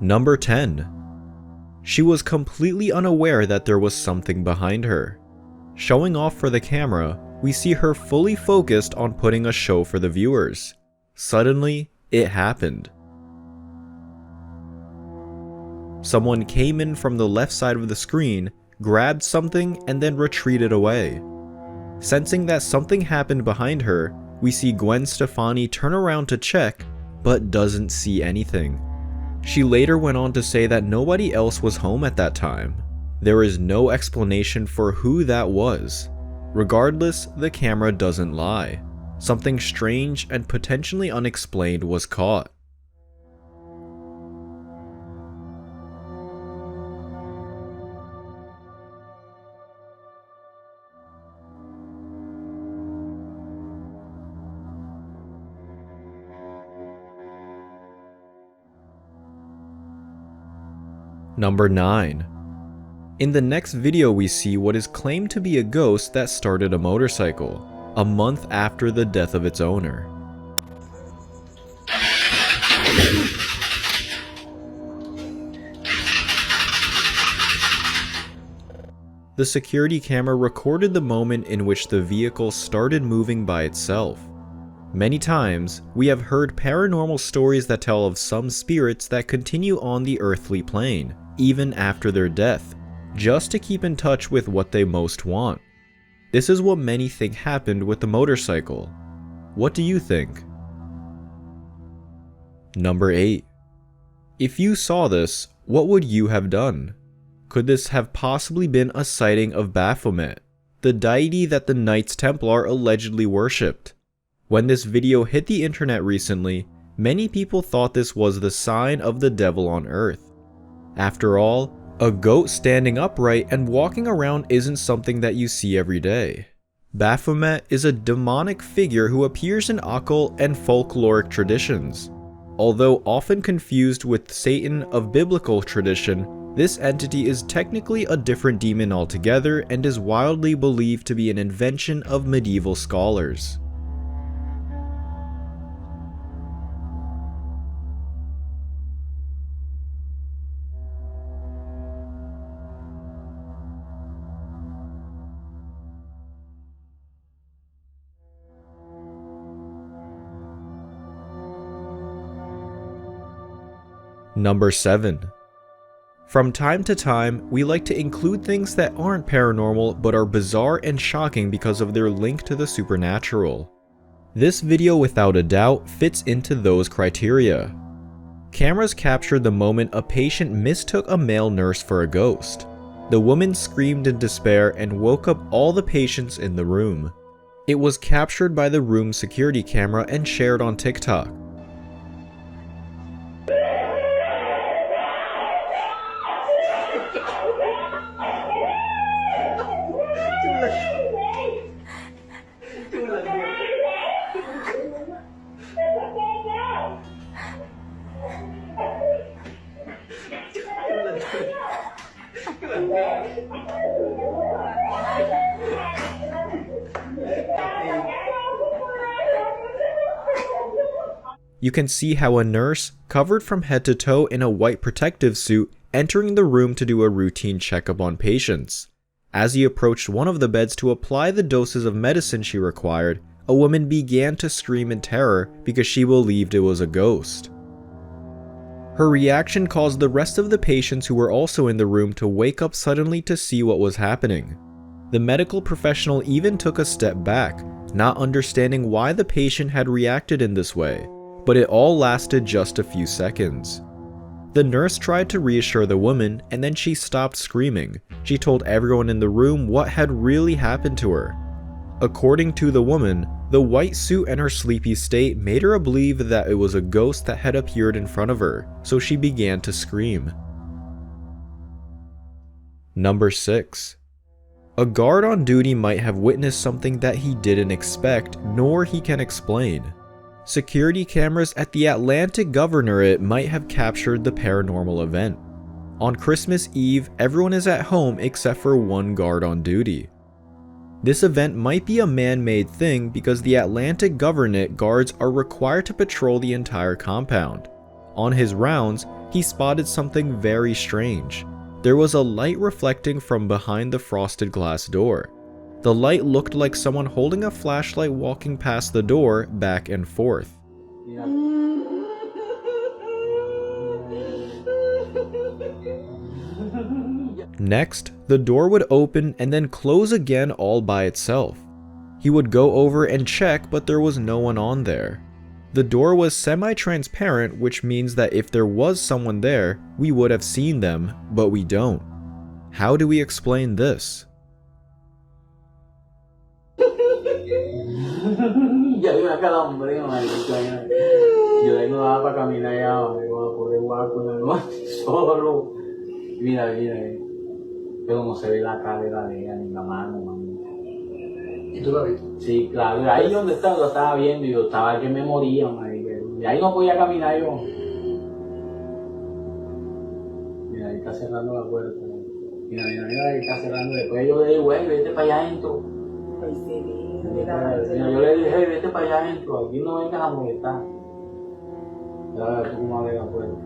Number 10. She was completely unaware that there was something behind her. Showing off for the camera, we see her fully focused on putting a show for the viewers. Suddenly, it happened. Someone came in from the left side of the screen, grabbed something, and then retreated away. Sensing that something happened behind her, we see Gwen Stefani turn around to check, but doesn't see anything. She later went on to say that nobody else was home at that time. There is no explanation for who that was. Regardless, the camera doesn't lie. Something strange and potentially unexplained was caught. Number 9. In the next video we see what is claimed to be a ghost that started a motorcycle, a month after the death of its owner. The security camera recorded the moment in which the vehicle started moving by itself. Many times, we have heard paranormal stories that tell of some spirits that continue on the earthly plane, even after their death, just to keep in touch with what they most want. This is what many think happened with the motorcycle. What do you think? Number 8. If you saw this, what would you have done? Could this have possibly been a sighting of Baphomet, the deity that the Knights Templar allegedly worshipped? When this video hit the internet recently, many people thought this was the sign of the devil on Earth. After all, a goat standing upright and walking around isn't something that you see every day. Baphomet is a demonic figure who appears in occult and folkloric traditions. Although often confused with Satan of biblical tradition, this entity is technically a different demon altogether and is widely believed to be an invention of medieval scholars. Number 7. From time to time, we like to include things that aren't paranormal but are bizarre and shocking because of their link to the supernatural. This video without a doubt fits into those criteria. Cameras captured the moment a patient mistook a male nurse for a ghost. The woman screamed in despair and woke up all the patients in the room. It was captured by the room's security camera and shared on TikTok. You can see how a nurse, covered from head to toe in a white protective suit, entering the room to do a routine checkup on patients. As he approached one of the beds to apply the doses of medicine she required, a woman began to scream in terror because she believed it was a ghost. Her reaction caused the rest of the patients who were also in the room to wake up suddenly to see what was happening. The medical professional even took a step back, not understanding why the patient had reacted in this way, but it all lasted just a few seconds. The nurse tried to reassure the woman, and then she stopped screaming. She told everyone in the room what had really happened to her. According to the woman, the white suit and her sleepy state made her believe that it was a ghost that had appeared in front of her, so she began to scream. Number 6. A guard on duty might have witnessed something that he didn't expect, nor he can explain. Security cameras at the Atlantic Governorate might have captured the paranormal event. On Christmas Eve, everyone is at home except for one guard on duty. This event might be a man-made thing because the Atlantic Governorate guards are required to patrol the entire compound. On his rounds, he spotted something very strange. There was a light reflecting from behind the frosted glass door. The light looked like someone holding a flashlight walking past the door back and forth. Next, the door would open and then close again all by itself. He would go over and check, but there was no one on there. The door was semi-transparent, which means that if there was someone there, we would have seen them, but we don't. How do we explain this? ¿Y tú lo viste? Sí, claro, ahí donde estaba, lo estaba viendo y yo estaba que me moría, marica. Y ahí no podía caminar yo. Mira, ahí está cerrando la puerta. Mira, ahí está cerrando. Después yo le dije, güey, vete para allá adentro. Pues sí, Mira, yo le dije, hey, vete para allá adentro, aquí no vengas a molestar. Ya ver, tú cómo abre la puerta.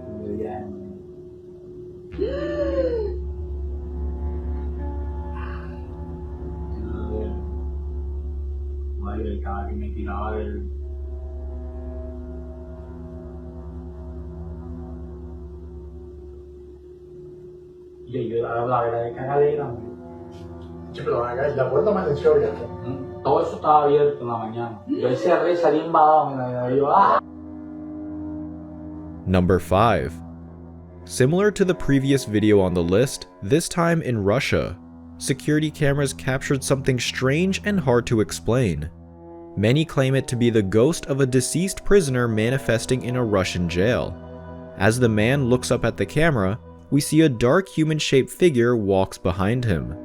Y yo dije, ay, madre, el caballo que me tiraba del... Y yo la verdad de cagadera, Sí, pero acá la puerta me atención abierta. todo eso estaba abierto en la mañana. Yo cerré, salí embadado, mira, yo, ¡ah! Number 5. Similar to the previous video on the list, this time in Russia, security cameras captured something strange and hard to explain. Many claim it to be the ghost of a deceased prisoner manifesting in a Russian jail. As the man looks up at the camera, we see a dark human-shaped figure walks behind him.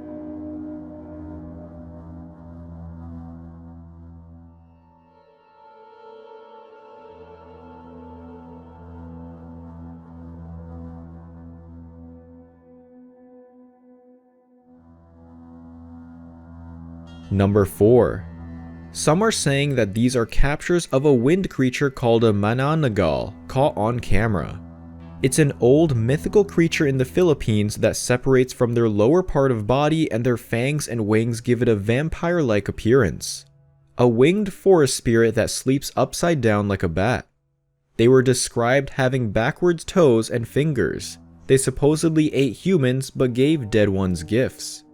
Number 4. Some are saying that these are captures of a wind creature called a mananagal caught on camera. It's an old mythical creature in the Philippines that separates from their lower part of body, and their fangs and wings give it a vampire-like appearance. A winged forest spirit that sleeps upside down like a bat. They were described having backwards toes and fingers. They supposedly ate humans but gave dead ones gifts.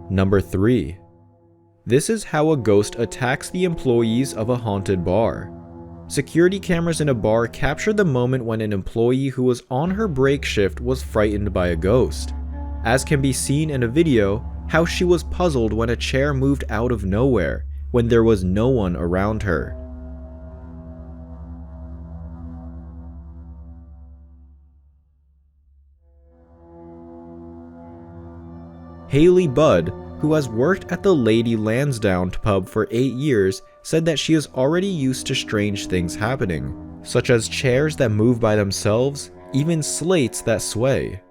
Number 3. This is how a ghost attacks the employees of a haunted bar. Security cameras in a bar captured the moment when an employee who was on her break shift was frightened by a ghost. As can be seen in a video, how she was puzzled when a chair moved out of nowhere, when there was no one around her. Haley Budd, who has worked at the Lady Lansdowne pub for 8 years, said that she is already used to strange things happening, such as chairs that move by themselves, even slates that sway.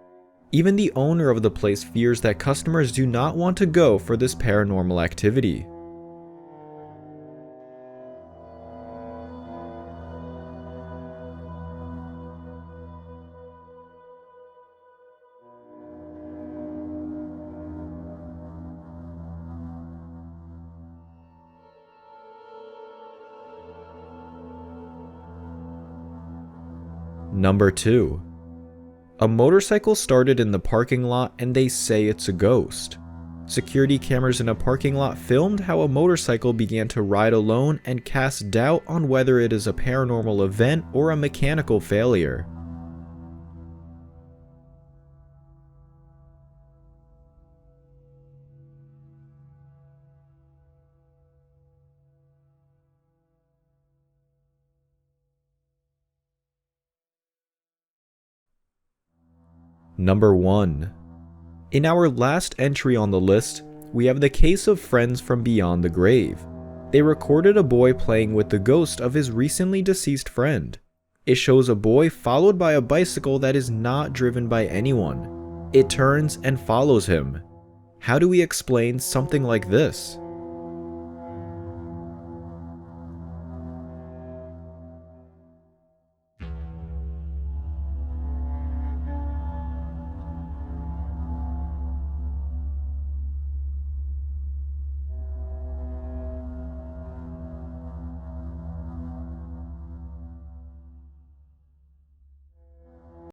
Even the owner of the place fears that customers do not want to go for this paranormal activity. Number 2. A motorcycle started in the parking lot and they say it's a ghost. Security cameras in a parking lot filmed how a motorcycle began to ride alone and cast doubt on whether it is a paranormal event or a mechanical failure. Number 1. In our last entry on the list, we have the case of friends from beyond the grave. They recorded a boy playing with the ghost of his recently deceased friend. It shows a boy followed by a bicycle that is not driven by anyone. It turns and follows him. How do we explain something like this?